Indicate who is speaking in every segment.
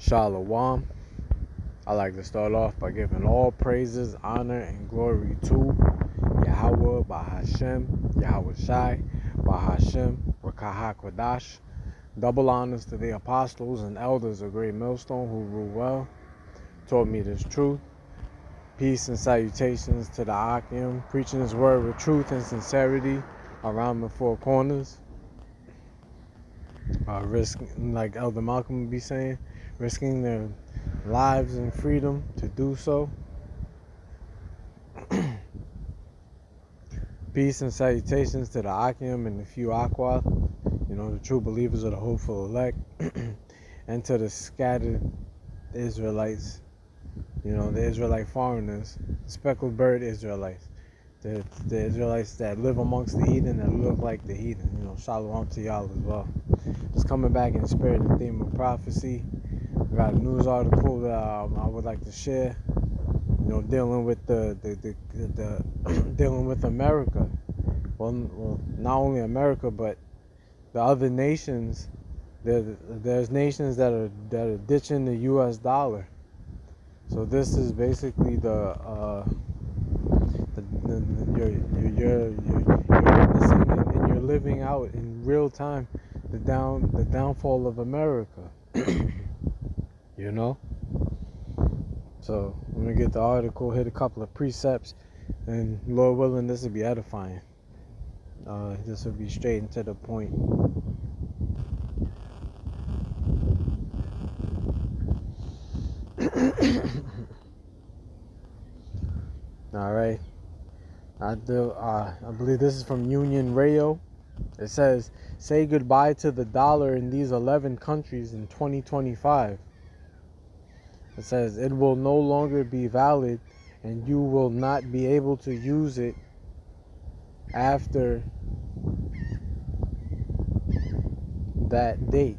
Speaker 1: Shalom. I like to start off by giving all praises, honor, and glory to Yahweh, Bahashem, Yahweh Shai, Bahashem, Rakah Kwadash. Double honors to the apostles and elders of Great Millstone who rule well, taught me this truth. Peace and salutations to the Akim, preaching his word with truth and sincerity around the four corners. Like Elder Malcolm would be saying, risking their lives and freedom to do so. Peace and salutations to the Akim and the few Aqua, the true believers of the hopeful elect, and to the scattered Israelites, the Israelite foreigners, speckled bird Israelites, the Israelites that live amongst the heathen that look like the heathen. Shalom to y'all as well. Just coming back in the spirit and theme of prophecy. I got a news article that I would like to share. Dealing with the dealing with America. Well, not only America, but the other nations. There's nations that are ditching the U.S. dollar. So this is basically you're witnessing and you're living out in real time the downfall of America. So I'm gonna get the article, hit a couple of precepts, and Lord willing, this will be edifying. This will be straight and to the point. All right. I believe this is from Union Radio. It says, "Say goodbye to the dollar in these 11 countries in 2025." It says, "It will no longer be valid and you will not be able to use it after that date."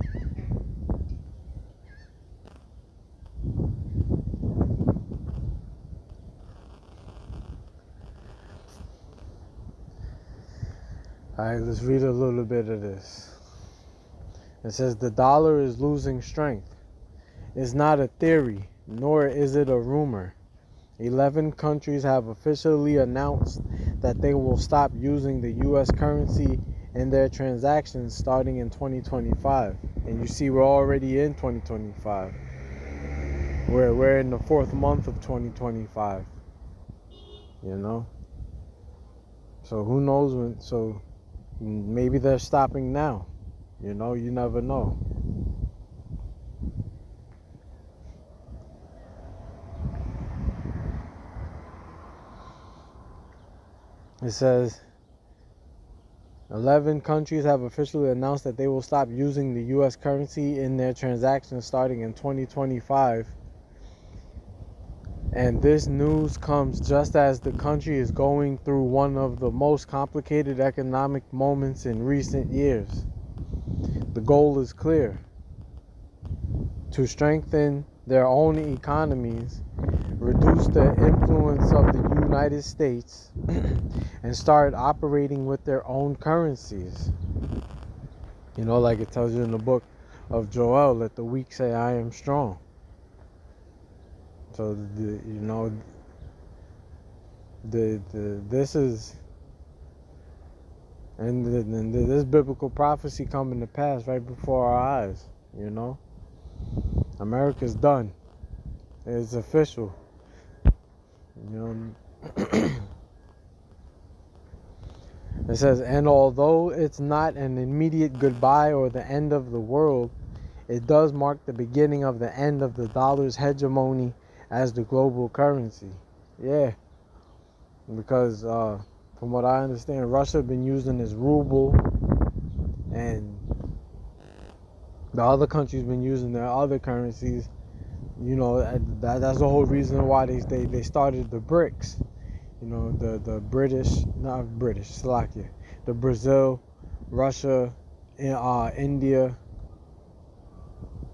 Speaker 1: Alright, let's read a little bit of this. It says, "The dollar is losing strength. It's not a theory, nor is it a rumor. 11 countries have officially announced that they will stop using the U.S. currency in their transactions starting in 2025. And you see, we're already in 2025. We're in the 4th month of 2025. So who knows when? So maybe they're stopping now. You never know. It says 11 countries have officially announced that they will stop using the U.S. currency in their transactions starting in 2025. And this news comes just as the country is going through one of the most complicated economic moments in recent years. The goal is clear: to strengthen their own economies, reduce the influence of the United States, and start operating with their own currencies. Like it tells you in the book of Joel, let the weak say, "I am strong." So this is this biblical prophecy coming to pass right before our eyes. America's done. It's official. It says, "And although it's not an immediate goodbye or the end of the world, it does mark the beginning of the end of the dollar's hegemony as the global currency." Yeah, because from what I understand, Russia has been using this ruble, and the other countries been using their other currencies. That's the whole reason why they started the BRICS. The British, not British, Slovakia, the Brazil, Russia, India,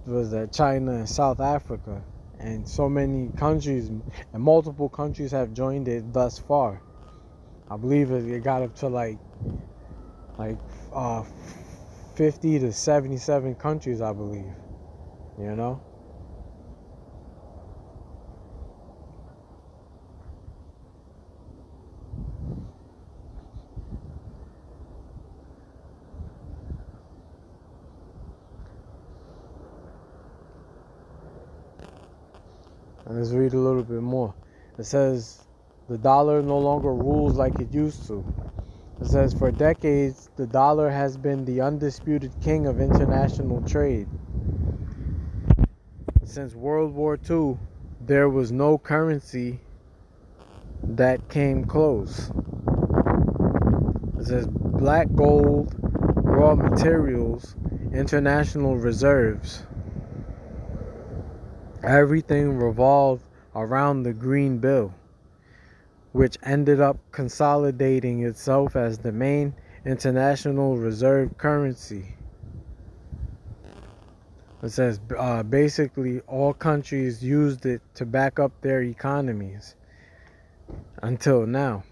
Speaker 1: was that China and South Africa, and so many countries and multiple countries have joined it thus far. I believe it got up to like 50 to 77 countries, I believe. Let's read a little bit more. It says the dollar no longer rules like it used to. It says for decades the dollar has been the undisputed king of international trade. Since World War II, there was no currency that came close. It says black gold, raw materials, international reserves. Everything revolved around the green bill, which ended up consolidating itself as the main international reserve currency. It says basically all countries used it to back up their economies until now.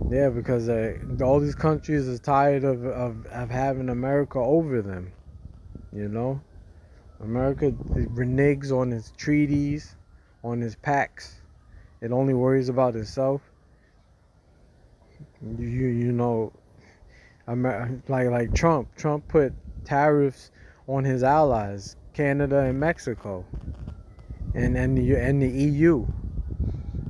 Speaker 1: Yeah, because all these countries are tired of having America over them. You know, America reneges on its treaties, on its pacts. It only worries about itself. You know, like Trump. Trump put tariffs on his allies, Canada and Mexico, and the EU.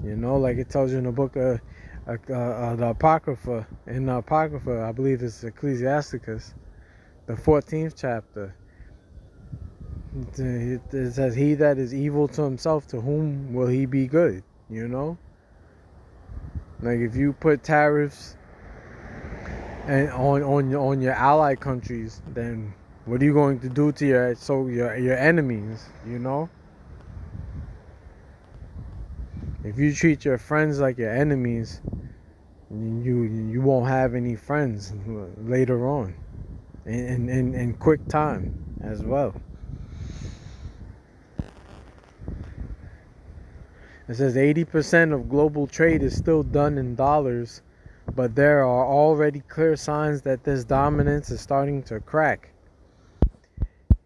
Speaker 1: You know, like it tells you in the book of the Apocrypha. In the Apocrypha, I believe it's Ecclesiasticus, the 14th chapter. It says, "He that is evil to himself, to whom will he be good?" You know, like if you put tariffs and on your allied countries, then what are you going to do to your enemies? You know, if you treat your friends like your enemies, you won't have any friends later on, in quick time as well. It says 80% of global trade is still done in dollars, but there are already clear signs that this dominance is starting to crack.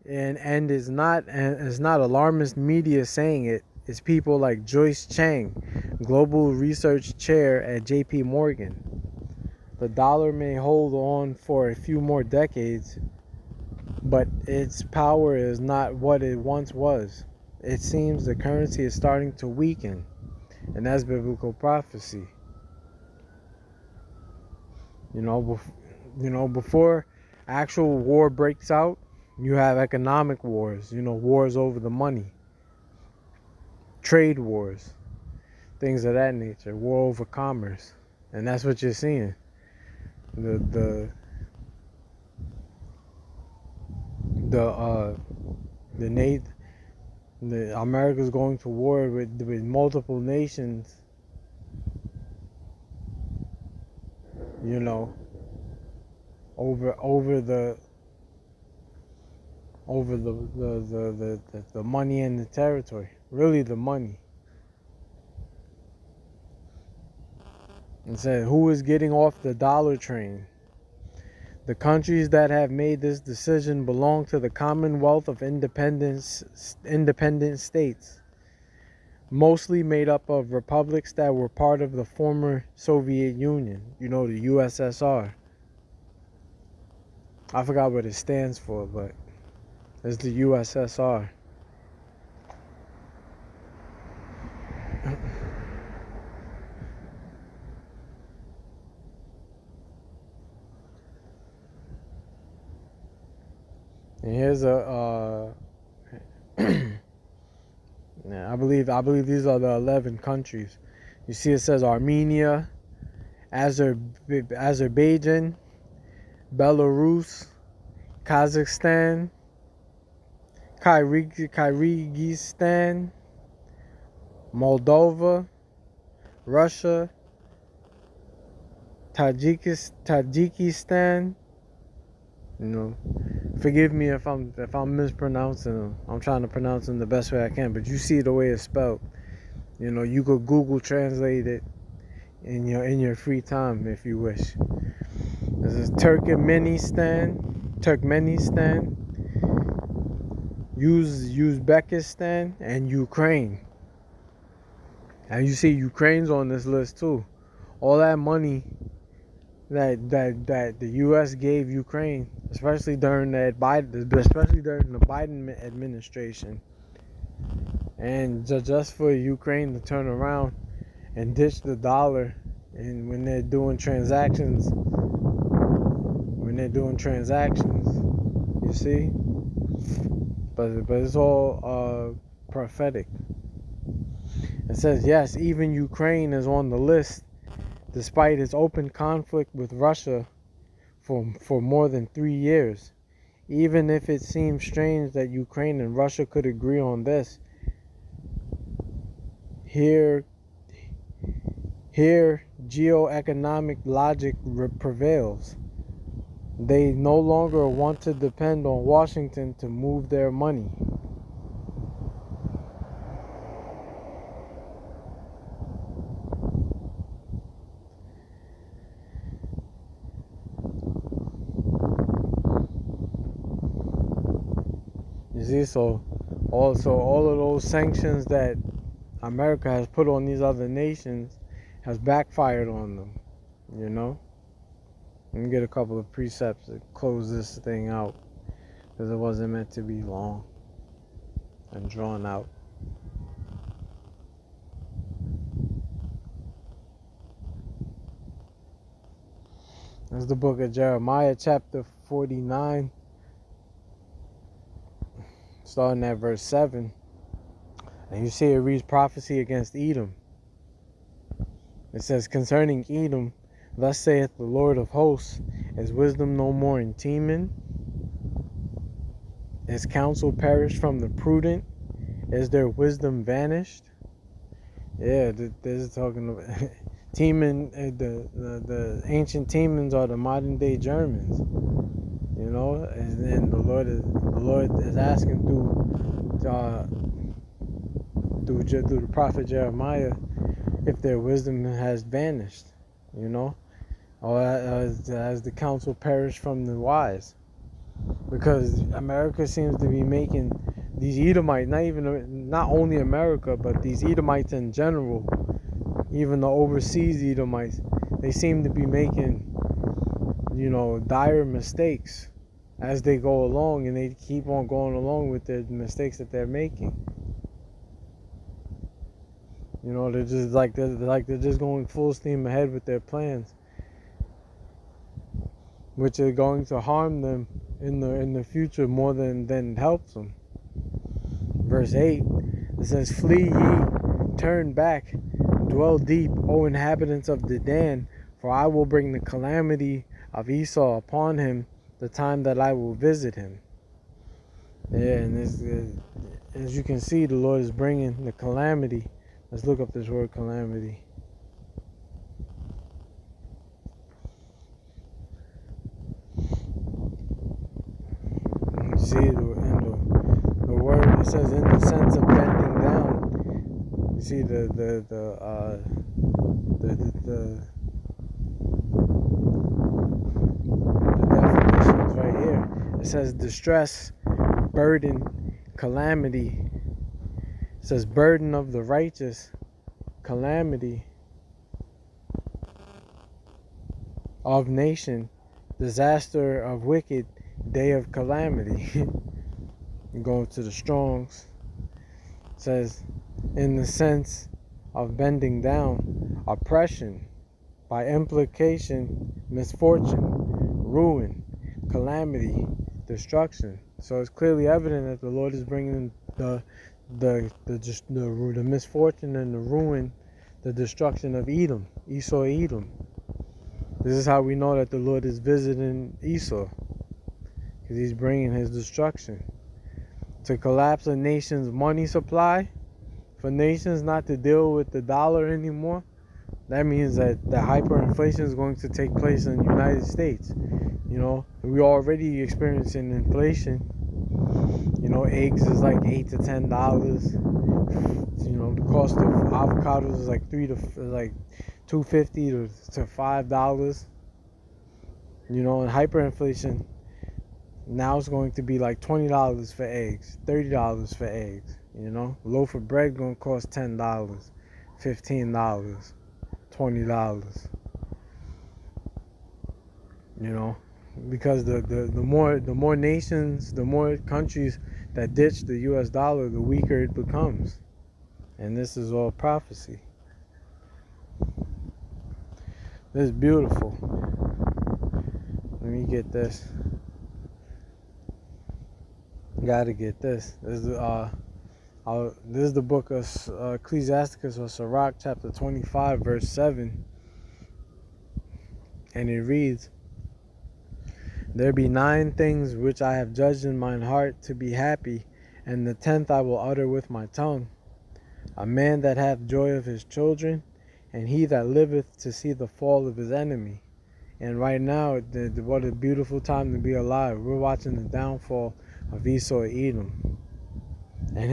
Speaker 1: And it's not alarmist media saying it. It's people like Joyce Chang, Global Research Chair at JP Morgan. The dollar may hold on for a few more decades, but its power is not what it once was. It seems the currency is starting to weaken, and that's biblical prophecy. You know, before actual war breaks out, you have economic wars. You know, wars over the money, trade wars, things of that nature, war over commerce, and that's what you're seeing. The America's going to war with multiple nations, you know, over the money and the territory. Really, the money. And said, who is getting off the dollar train? The countries that have made this decision belong to the Commonwealth of Independent States, mostly made up of republics that were part of the former Soviet Union, you know, the USSR. I forgot what it stands for, but it's the USSR. And here's a I believe these are the 11 countries. You see, it says Armenia, Azerbaijan, Belarus, Kazakhstan, Kyrgyzstan, Moldova, Russia, Tajikistan. You know, forgive me if I'm mispronouncing them. I'm trying to pronounce them the best way I can, but you see the way it's spelled. You know, you could Google translate it in your free time if you wish. This is Turkmenistan, Uzbekistan, and Ukraine. And you see Ukraine's on this list too. All that money that the U.S. gave Ukraine, especially during the Biden administration, and just for Ukraine to turn around and ditch the dollar, and when they're doing transactions, you see, but it's all prophetic. It says yes, even Ukraine is on the list, despite its open conflict with Russia for more than 3 years. Even if it seems strange that Ukraine and Russia could agree on this, here geoeconomic logic prevails. They no longer want to depend on Washington to move their money. You see, so all of those sanctions that America has put on these other nations has backfired on them, you know? Let me get a couple of precepts to close this thing out, because it wasn't meant to be long and drawn out. This is the book of Jeremiah, chapter 49, starting at verse 7. And you see it reads prophecy against Edom. It says, concerning Edom, thus saith the Lord of hosts, is wisdom no more in Teman? Is counsel perished from the prudent? Is their wisdom vanished? Yeah, this is talking about Teman. The ancient Temans are the modern day Germans, you know. And then the Lord is asking through the prophet Jeremiah if their wisdom has vanished, you know, or has the counsel perished from the wise. Because America seems to be making these Edomites, not only America, but these Edomites in general, even the overseas Edomites, they seem to be making, you know, dire mistakes as they go along, and they keep on going along with the mistakes that they're making. You know, they're just going full steam ahead with their plans, which are going to harm them in the future more than helps them. Verse 8, it says, flee ye, turn back, dwell deep, O inhabitants of Dedan, for I will bring the calamity of Esau upon him, the time that I will visit him. Yeah, and as you can see, the Lord is bringing the calamity. Let's look up this word calamity. You see, the word, it says in the sense of bending down. You see the definitions right here. It says distress, burden, calamity. It says burden of the righteous, calamity of nation, disaster of wicked, day of calamity. Going to the Strongs. It says in the sense of bending down, oppression, by implication, misfortune, ruin, calamity, destruction. So it's clearly evident that the Lord is bringing the misfortune and the ruin, the destruction of Edom, Esau, Edom. This is how we know that the Lord is visiting Esau, because he's bringing his destruction. To collapse a nation's money supply, for nations not to deal with the dollar anymore, that means that the hyperinflation is going to take place in the United States. You know, we're already experiencing inflation. You know, eggs is like $8 to $10. You know, the cost of avocados is like $2.50 to $5. You know, and hyperinflation now it's going to be like $20 for eggs, $30 for eggs. You know, a loaf of bread gonna cost $10, $15, $20. you know, because the more nations, the more countries that ditch the US dollar, the weaker it becomes. And this is all prophecy. This is beautiful. Let me get this. Gotta get this. This is the book of Ecclesiasticus or Sirach, chapter 25, verse 7. And it reads, "There be 9 things which I have judged in mine heart to be happy, and the 10th I will utter with my tongue. A man that hath joy of his children, and he that liveth to see the fall of his enemy." And right now, what a beautiful time to be alive. We're watching the downfall of Esau Edom and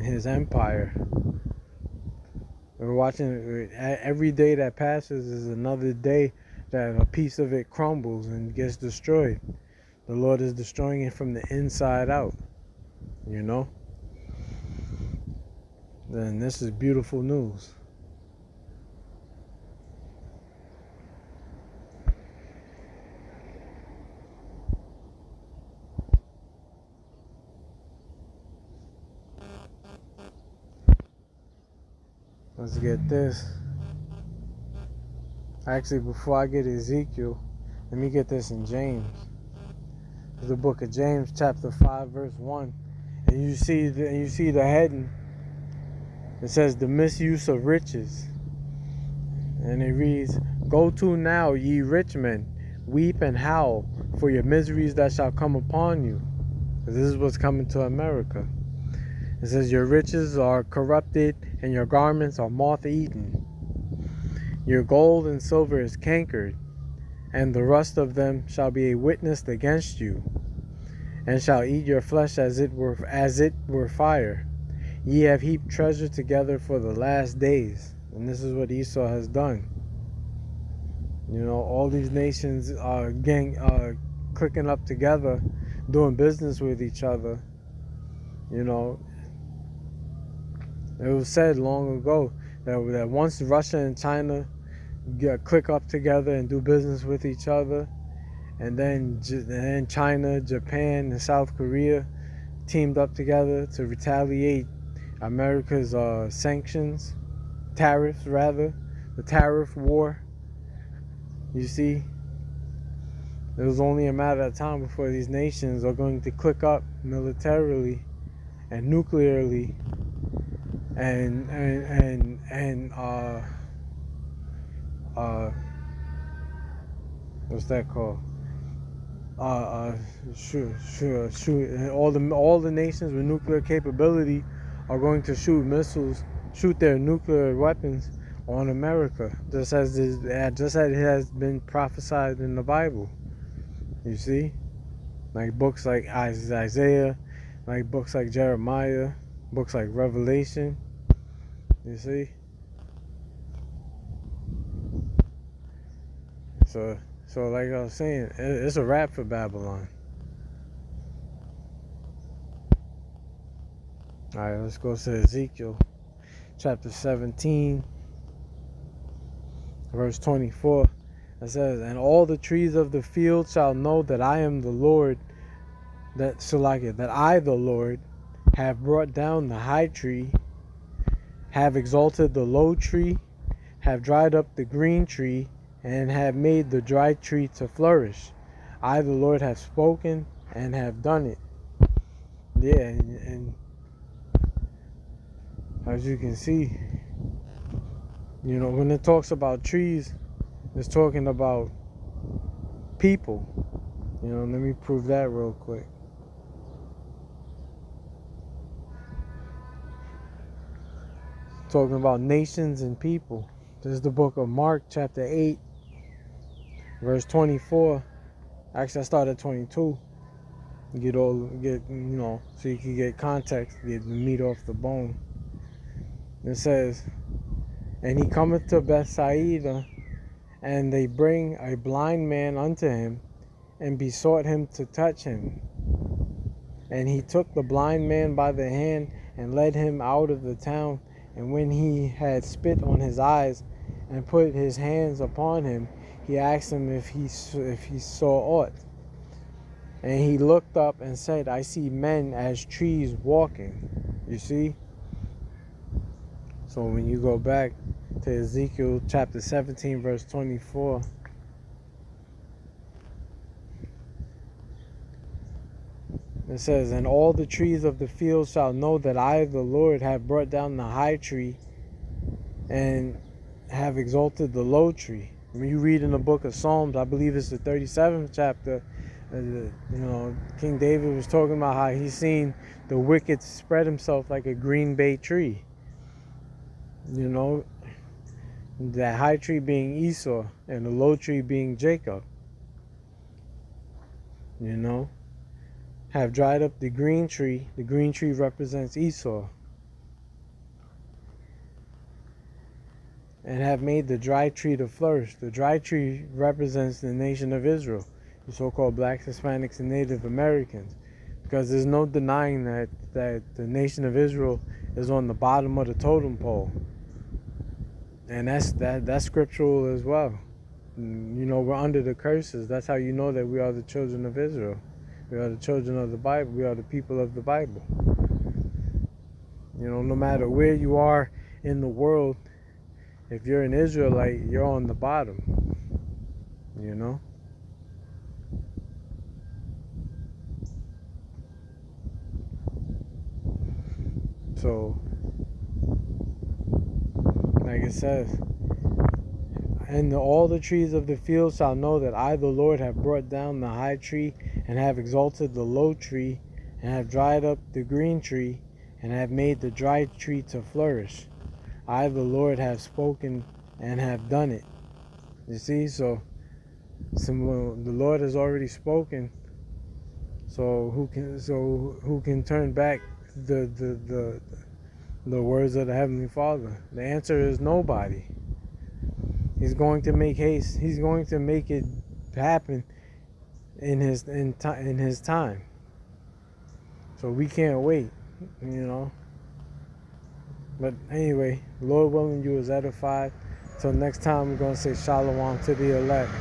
Speaker 1: his empire. We're watching every day that passes is another day that a piece of it crumbles and gets destroyed. The Lord is destroying it from the inside out, you know? Then this is beautiful news. Let's get this. Actually, before I get Ezekiel, let me get this in James. It's the book of James, chapter 5, verse 1. And you see the heading. It says, "The misuse of riches." And it reads, "Go to now, ye rich men, weep and howl for your miseries that shall come upon you." This is what's coming to America. It says, "Your riches are corrupted, and your garments are moth-eaten. Your gold and silver is cankered, and the rust of them shall be a witness against you, and shall eat your flesh as it were fire. Ye have heaped treasure together for the last days." And this is what Esau has done. You know, all these nations are clicking up together, doing business with each other. You know, it was said long ago that once Russia and China click up together and do business with each other, and then China, Japan, and South Korea teamed up together to retaliate America's tariffs rather, the tariff war. You see, it was only a matter of time before these nations are going to click up militarily and nuclearly and what's that called? Shoot. All the nations with nuclear capability are going to shoot their nuclear weapons on America, just as it has been prophesied in the Bible. You see, like books like Isaiah, like books like Jeremiah, books like Revelation. You see, so like I was saying, it's a wrap for Babylon. All right, let's go to Ezekiel chapter 17, verse 24. It says, "And all the trees of the field shall know that I am the Lord, that I, the Lord, have brought down the high tree, have exalted the low tree, have dried up the green tree, and have made the dry tree to flourish. I, the Lord, have spoken and have done it." Yeah, and as you can see, you know, when it talks about trees, it's talking about people. You know, let me prove that real quick. Talking about nations and people. This is the book of Mark, chapter 8, verse 24. Actually, I started at 22. So you can get context, get the meat off the bone. It says, "And he cometh to Bethsaida, and they bring a blind man unto him, and besought him to touch him. And he took the blind man by the hand, and led him out of the town. And when he had spit on his eyes, and put his hands upon him, he asked him if he saw aught. And he looked up and said, I see men as trees walking. You see? So when you go back to Ezekiel chapter 17, verse 24, it says, and all the trees of the field shall know that I, the Lord, have brought down the high tree and have exalted the low tree. When you read in the book of Psalms, I believe it's the 37th chapter, King David was talking about how he's seen the wicked spread himself like a green bay tree. You know, that high tree being Esau and the low tree being Jacob. You know, have dried up the green tree. The green tree represents Esau. And have made the dry tree to flourish. The dry tree represents the nation of Israel, the so-called blacks, Hispanics, and Native Americans. Because there's no denying that the nation of Israel is on the bottom of the totem pole. And that's scriptural as well. You know, we're under the curses. That's how you know that we are the children of Israel. We are the children of the Bible. We are the people of the Bible. You know, no matter where you are in the world, if you're an Israelite, you're on the bottom. You know? So, like it says, and all the trees of the field shall know that I, the Lord, have brought down the high tree and have exalted the low tree and have dried up the green tree and have made the dry tree to flourish. I, the Lord, have spoken and have done it. You see, so the Lord has already spoken. So who can turn back the words of the Heavenly Father? The answer is nobody. He's going to make haste. He's going to make it happen in his time. So we can't wait, you know. But anyway, Lord willing, you was edified. Till next time, we're going to say shalom to the elect.